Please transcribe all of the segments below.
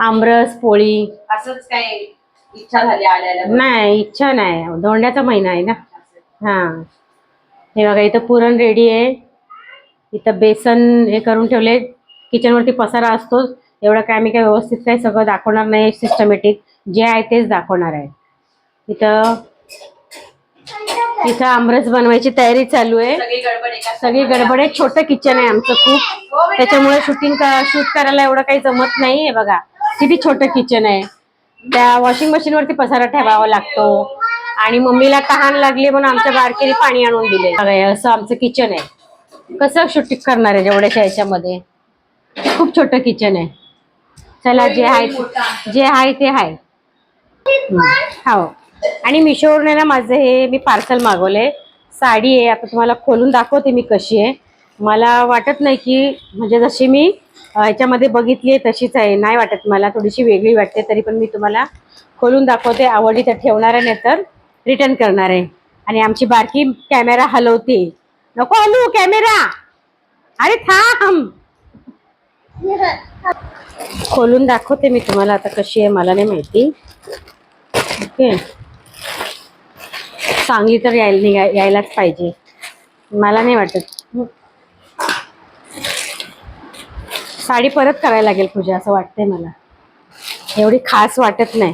आमरस पोळी असंच काय इच्छा झाली आल्याला? नाही, इच्छा नाही, धोंड्याचा महिना आहे ना. हा, हे बघा इथं पुरण रेडी आहे. इथं बेसन हे करून ठेवले. किचन वरती पसारा असतो, एवढं काय मी काय व्यवस्थित काय सगळं दाखवणार नाही. सिस्टमॅटिक जे आहे तेच दाखवणार आहे. इथं आमरस बनवायची तयारी चालू आहे. सगळी गडबड आहे. छोटं किचन आहे आमचं खूप, त्याच्यामुळे शूट करायला एवढं काही जमत नाही. हे बघा किती छोटं किचन आहे. त्या वॉशिंग मशीन वरती पसारा ठेवावा लागतो. आणि मम्मीला तहान लागली म्हणून आमच्या बारकीने पाणी आणून दिले. बघा असं आमचं किचन आहे. कसं शूटिंग करणार आहे जेवढ्याच्या ह्याच्यामध्ये? खूप छोटं किचन आहे. चला, जे आहे ते आहे. हो. आणि मिशोवरून ना माझं हे मी पार्सल मागवलंय. साडी आहे, आता तुम्हाला खोलून दाखवते मी कशी आहे. मला वाटत नाही की म्हणजे जशी मी ह्याच्यामध्ये बघितली आहे तशीच आहे, नाही वाटत मला, थोडीशी वेगळी वाटते. तरी पण मी तुम्हाला खोलून दाखवते. आवडली तर ठेवणार आहे, नाही तर रिटर्न करणार आहे. आणि आमची बारकी कॅमेरा हलवते. नको हलवू कॅमेरा, अरे थांब. खोलून दाखवते मी तुम्हाला आता कशी आहे. मला नाही माहिती. ओके, चांगली तर यायलाच पाहिजे, मला नाही वाटत. साडी परत करायला लागेल पूजा, असं वाटतंय मला. एवढी खास वाटत नाही.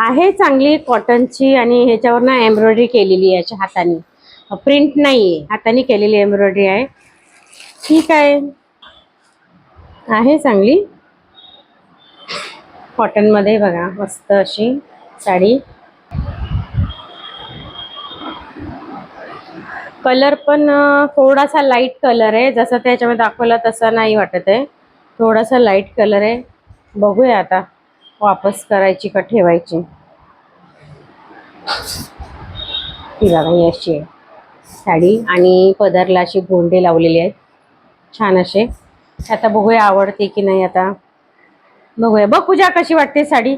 आहे चांगली कॉटनची, आणि ह्याच्यावर ना एम्ब्रॉयडरी केलेली आहे हाताने. प्रिंट नाहीये, हाताने केलेली एम्ब्रॉयडरी आहे. ठीक आहे चांगली. कॉटन मध्ये बघा मस्त अशी साडी. कलर पण थोडासा लाईट कलर आहे, जसं त्याच्यामध्ये दाखवला तसा नाही वाटत आहे. थोडासा लाईट कलर आहे. बघूया आता वापस करायची का ठेवायची. ही बघा ही अशी आहे साडी, आणि पदरला अशी गोंडे लावलेली आहेत छान असे. आता बघूया आवडते की नाही. आता बघूया. बघ पूजा कशी वाटते साडी,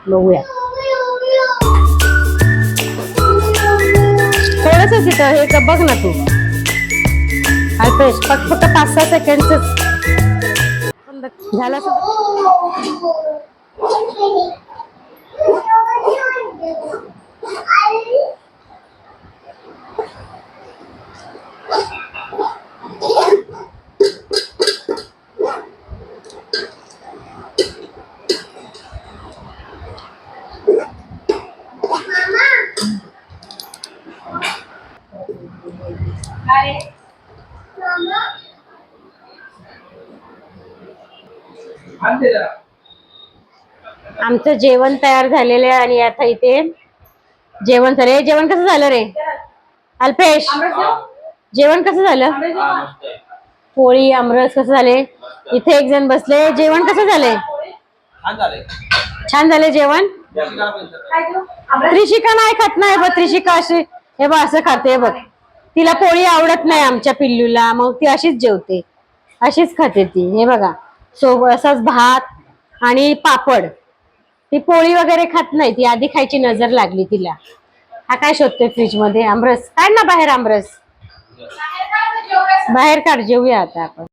बघूया. थोडंसंच इथं हे का बघ ना तू अल्पेश, फक्त 5-6 सेकंडच झालं. आमचं जेवण तयार झालेलं आहे, आणि आता इथे जेवण झाले. जेवण कसं झालं रे अल्पेश? जेवण कसं झालं? पोळी आमरस कसं झाले? इथे एक जण बसले. जेवण कसं झालंय? छान झाले जेवण. त्रिशिका नाही खात नाही बघ. त्रिशिका अशी हे बघ असं खाते बघ. तिला पोळी आवडत नाही आमच्या पिल्लूला, मग ती अशीच जेवते, अशीच खाते ती. हे बघा सोबत असाच भात आणि पापड. ती पोळी वगैरे खात नाही, ती आधी खायची नजर लागली तिला. हा काय शोधतोय फ्रीज मध्ये? आमरस काढ ना बाहेर. आमरस बाहेर काढ, जेवूया आता आपण.